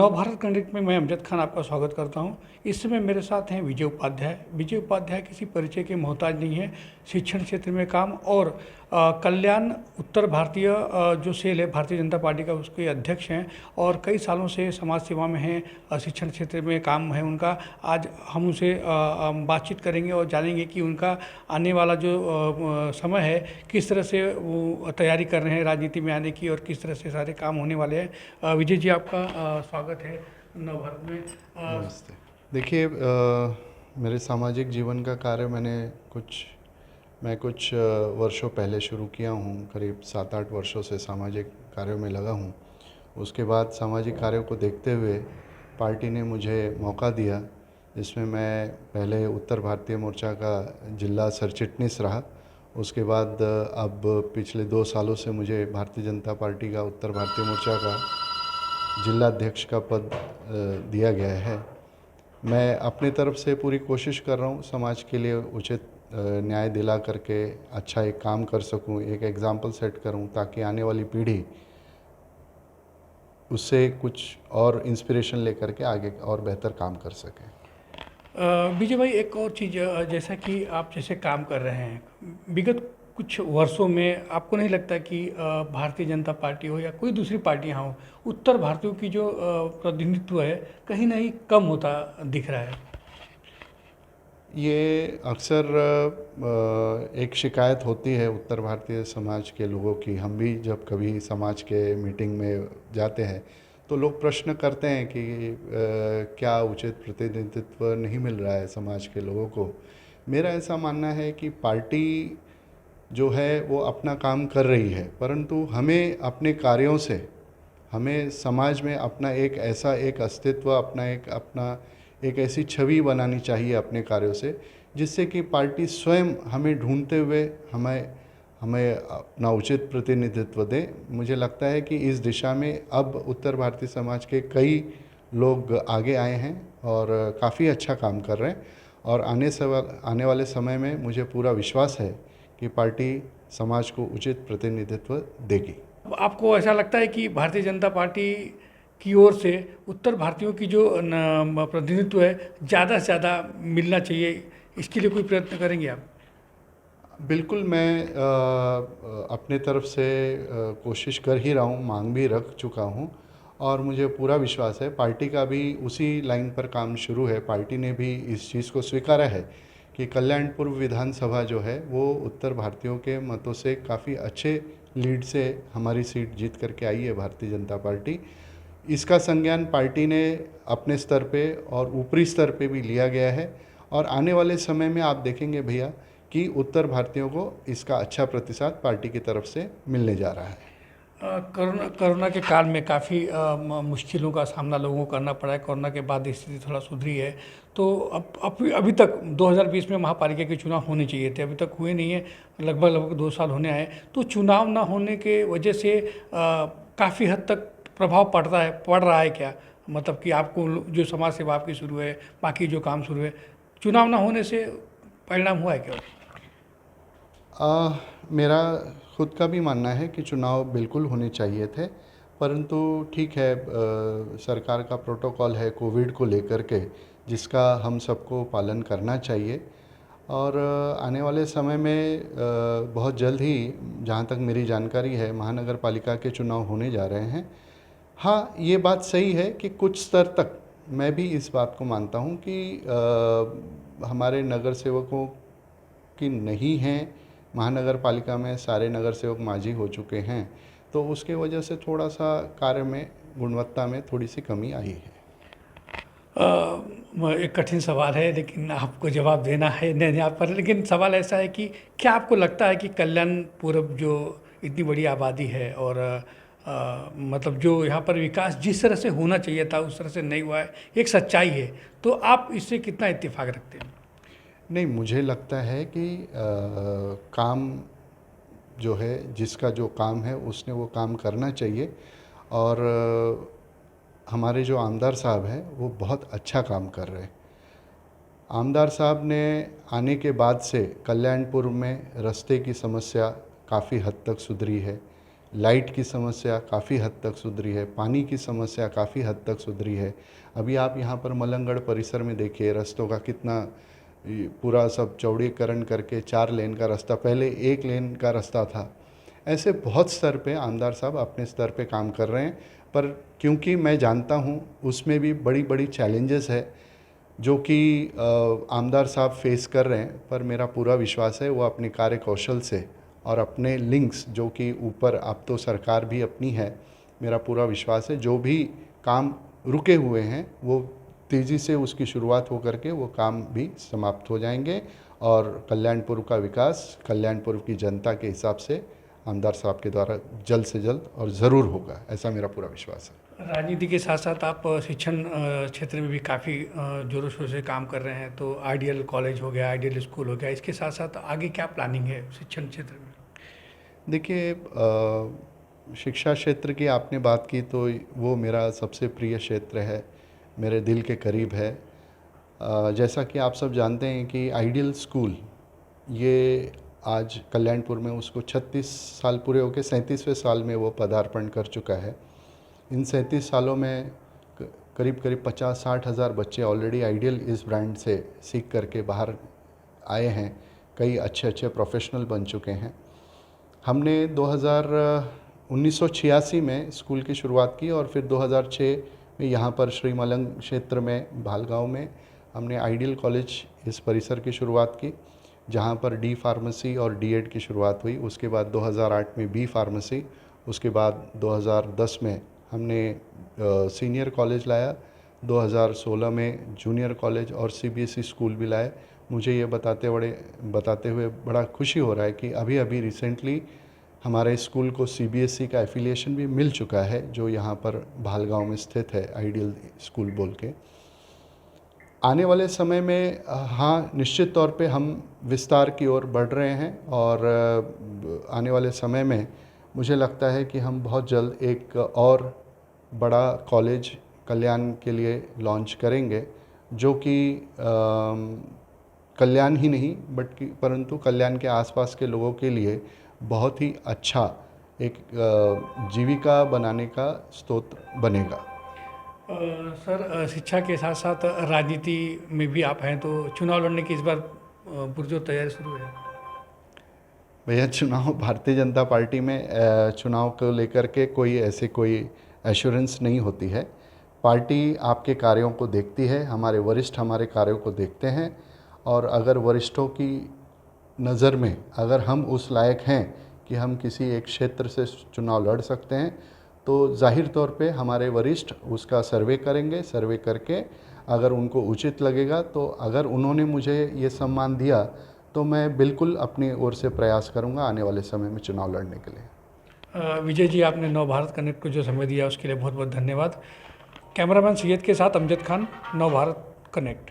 Navbharat connect में मैं अमजद खान आपका स्वागत करता हूं। इस समय मेरे साथ हैं विजय उपाध्याय। विजय उपाध्याय किसी परिचय के मोहताज नहीं है। शिक्षण क्षेत्र में काम और कल्याण उत्तर भारतीय जो सेल है भारतीय जनता पार्टी का, उसके अध्यक्ष हैं और कई सालों से समाज सेवा में हैं। शिक्षण क्षेत्र में काम है उनका। आज हम उनसे बातचीत करेंगे और जानेंगे कि उनका आने वाला जो समय है किस तरह से वो तैयारी कर रहे हैं राजनीति में आने की और किस तरह से सारे काम होने वाले हैं। विजय जी, आपका स्वागत है नवभारत में। नमस्ते। देखिए, मेरे सामाजिक जीवन का कार्य मैं कुछ वर्षों पहले शुरू किया हूँ। करीब 7-8 वर्षों से सामाजिक कार्यों में लगा हूँ। उसके बाद सामाजिक कार्यों को देखते हुए पार्टी ने मुझे मौका दिया, जिसमें मैं पहले उत्तर भारतीय मोर्चा का जिला सरचिटनीस रहा। उसके बाद अब पिछले 2 सालों से मुझे भारतीय जनता पार्टी का उत्तर भारतीय मोर्चा का जिला अध्यक्ष का पद दिया गया है। मैं अपनी तरफ से पूरी कोशिश कर रहा हूँ समाज के लिए उचित न्याय दिला करके अच्छा एक काम कर सकूँ, एक एग्ज़ाम्पल सेट करूँ, ताकि आने वाली पीढ़ी उससे कुछ और इंस्पिरेशन लेकर के आगे और बेहतर काम कर सके। विजय भाई, एक और चीज़, जैसा कि आप जैसे काम कर रहे हैं विगत कुछ वर्षों में, आपको नहीं लगता कि भारतीय जनता पार्टी हो या कोई दूसरी पार्टियां हो, उत्तर भारतीयों की जो प्रतिनिधित्व है कहीं ना कहीं कम होता दिख रहा है? ये अक्सर एक शिकायत होती है उत्तर भारतीय समाज के लोगों की। हम भी जब कभी समाज के मीटिंग में जाते हैं तो लोग प्रश्न करते हैं कि क्या उचित प्रतिनिधित्व नहीं मिल रहा है समाज के लोगों को। मेरा ऐसा मानना है कि पार्टी जो है वो अपना काम कर रही है, परंतु हमें अपने कार्यों से हमें समाज में अपना एक ऐसा एक अस्तित्व, अपना एक ऐसी छवि बनानी चाहिए अपने कार्यों से, जिससे कि पार्टी स्वयं हमें ढूंढते हुए हमें हमें अपना उचित प्रतिनिधित्व दे। मुझे लगता है कि इस दिशा में अब उत्तर भारतीय समाज के कई लोग आगे आए हैं और काफ़ी अच्छा काम कर रहे हैं। और आने वाले समय में मुझे पूरा विश्वास है कि पार्टी समाज को उचित प्रतिनिधित्व देगी। आपको ऐसा लगता है कि भारतीय जनता पार्टी की ओर से उत्तर भारतीयों की जो प्रतिनिधित्व है ज़्यादा से ज़्यादा मिलना चाहिए, इसके लिए कोई प्रयत्न करेंगे आप? बिल्कुल, मैं अपने तरफ से कोशिश कर ही रहा हूँ, मांग भी रख चुका हूँ और मुझे पूरा विश्वास है पार्टी का भी उसी लाइन पर काम शुरू है। पार्टी ने भी इस चीज़ को स्वीकारा है कि कल्याणपुर विधानसभा जो है वो उत्तर भारतीयों के मतों से काफ़ी अच्छे लीड से हमारी सीट जीत करके आई है भारतीय जनता पार्टी। इसका संज्ञान पार्टी ने अपने स्तर पे और ऊपरी स्तर पे भी लिया गया है और आने वाले समय में आप देखेंगे भैया कि उत्तर भारतीयों को इसका अच्छा प्रतिसाद पार्टी की तरफ से मिलने जा रहा है। कोरोना के काल में काफ़ी मुश्किलों का सामना लोगों को करना पड़ा है। कोरोना के बाद स्थिति थोड़ा सुधरी है। तो अब अभी तक 2020 में महापालिका के चुनाव होने चाहिए थे, अभी तक हुए नहीं है। लगभग 2 साल होने आए। तो चुनाव ना होने के वजह से काफ़ी हद तक प्रभाव पड़ रहा है क्या? मतलब कि आपको जो समाज सेवा आपकी शुरू है, बाकी जो काम शुरू है, चुनाव ना होने से परिणाम हुआ है क्या? मेरा खुद का भी मानना है कि चुनाव बिल्कुल होने चाहिए थे, परंतु ठीक है, सरकार का प्रोटोकॉल है कोविड को लेकर के, जिसका हम सबको पालन करना चाहिए। और आने वाले समय में बहुत जल्द ही, जहाँ तक मेरी जानकारी है, महानगर पालिका के चुनाव होने जा रहे हैं। हाँ, ये बात सही है कि कुछ स्तर तक मैं भी इस बात को मानता हूँ कि हमारे नगर सेवकों की नहीं है। महानगर पालिका में सारे नगर सेवक मांझी हो चुके हैं, तो उसके वजह से थोड़ा सा कार्य में गुणवत्ता में थोड़ी सी कमी आई है। एक कठिन सवाल है लेकिन आपको जवाब देना है नहीं यहाँ पर। लेकिन सवाल ऐसा है कि क्या आपको लगता है कि कल्याणपुर जो इतनी बड़ी आबादी है और मतलब जो यहाँ पर विकास जिस तरह से होना चाहिए था उस तरह से नहीं हुआ है, एक सच्चाई है, तो आप इससे कितना इत्तेफाक रखते हैं? नहीं, मुझे लगता है कि काम जो है, जिसका जो काम है उसने वो काम करना चाहिए। और हमारे जो आमदार साहब हैं वो बहुत अच्छा काम कर रहे हैं। आमदार साहब ने आने के बाद से कल्याणपुर में रास्ते की समस्या काफ़ी हद तक सुधरी है। लाइट की समस्या काफ़ी हद तक सुधरी है, पानी की समस्या काफ़ी हद तक सुधरी है। अभी आप यहाँ पर मलंगगढ़ परिसर में देखिए रास्तों का कितना पूरा सब चौड़ीकरण करके 4 लेन का रास्ता, पहले 1 लेन का रास्ता था। ऐसे बहुत स्तर पे आमदार साहब अपने स्तर पे काम कर रहे हैं, पर क्योंकि मैं जानता हूँ उसमें भी बड़ी बड़ी चैलेंजेस है जो कि आमदार साहब फेस कर रहे हैं, पर मेरा पूरा विश्वास है वो अपने कार्य कौशल से और अपने लिंक्स जो कि ऊपर अब तो सरकार भी अपनी है, मेरा पूरा विश्वास है जो भी काम रुके हुए हैं वो तेज़ी से उसकी शुरुआत हो करके वो काम भी समाप्त हो जाएंगे और कल्याणपुर का विकास कल्याणपुर की जनता के हिसाब से आमदार साहब के द्वारा जल्द से जल्द और ज़रूर होगा, ऐसा मेरा पूरा विश्वास है। राजनीति के साथ साथ आप शिक्षण क्षेत्र में भी काफ़ी जोरों शोरों से काम कर रहे हैं, तो आइडियल कॉलेज हो गया, आइडियल स्कूल हो गया, इसके साथ साथ आगे क्या प्लानिंग है शिक्षण क्षेत्र में? देखिए, शिक्षा क्षेत्र की आपने बात की तो वो मेरा सबसे प्रिय क्षेत्र है, मेरे दिल के करीब है। जैसा कि आप सब जानते हैं कि आइडियल स्कूल ये आज कल्याणपुर में उसको 36 साल पूरे होकर 37वें साल में वो पदार्पण कर चुका है। इन 37 सालों में करीब करीब 50-60 हज़ार बच्चे ऑलरेडी आइडियल इस ब्रांड से सीख करके बाहर आए हैं, कई अच्छे अच्छे प्रोफेशनल बन चुके हैं। हमने 1986 में स्कूल की शुरुआत की और फिर 2006 में यहाँ पर श्री मलंग क्षेत्र में भालगांव में हमने आइडियल कॉलेज इस परिसर की शुरुआत की, जहाँ पर डी फार्मेसी और डीएड की शुरुआत हुई। उसके बाद 2008 में बी फार्मेसी, उसके बाद 2010 में हमने सीनियर कॉलेज लाया, 2016 में जूनियर कॉलेज और सीबीएसई स्कूल भी लाए। मुझे ये बताते हुए बड़ा खुशी हो रहा है कि अभी अभी रिसेंटली हमारे स्कूल को सीबीएसई का एफिलिएशन भी मिल चुका है, जो यहाँ पर भालगांव में स्थित है, आइडियल स्कूल बोल के। आने वाले समय में हाँ, निश्चित तौर पे हम विस्तार की ओर बढ़ रहे हैं और आने वाले समय में मुझे लगता है कि हम बहुत जल्द एक और बड़ा कॉलेज कल्याण के लिए लॉन्च करेंगे, जो कि कल्याण ही नहीं परंतु कल्याण के आसपास के लोगों के लिए बहुत ही अच्छा एक जीविका बनाने का स्रोत बनेगा। सर, शिक्षा के साथ साथ राजनीति में भी आप हैं, तो चुनाव लड़ने की इस बार पुरजोर तैयारी शुरू है? भैया, चुनाव भारतीय जनता पार्टी में चुनाव को लेकर के कोई एश्योरेंस नहीं होती है। पार्टी आपके कार्यों को देखती है, हमारे वरिष्ठ हमारे कार्यों को देखते हैं और अगर वरिष्ठों की नज़र में अगर हम उस लायक हैं कि हम किसी एक क्षेत्र से चुनाव लड़ सकते हैं, तो जाहिर तौर पे हमारे वरिष्ठ उसका सर्वे करेंगे। सर्वे करके अगर उनको उचित लगेगा, तो अगर उन्होंने मुझे ये सम्मान दिया तो मैं बिल्कुल अपनी ओर से प्रयास करूंगा आने वाले समय में चुनाव लड़ने के लिए। विजय जी, आपने नव भारत कनेक्ट को जो समय दिया उसके लिए बहुत बहुत धन्यवाद। कैमरामैन सैयद के साथ अमजद खान, नव भारत कनेक्ट।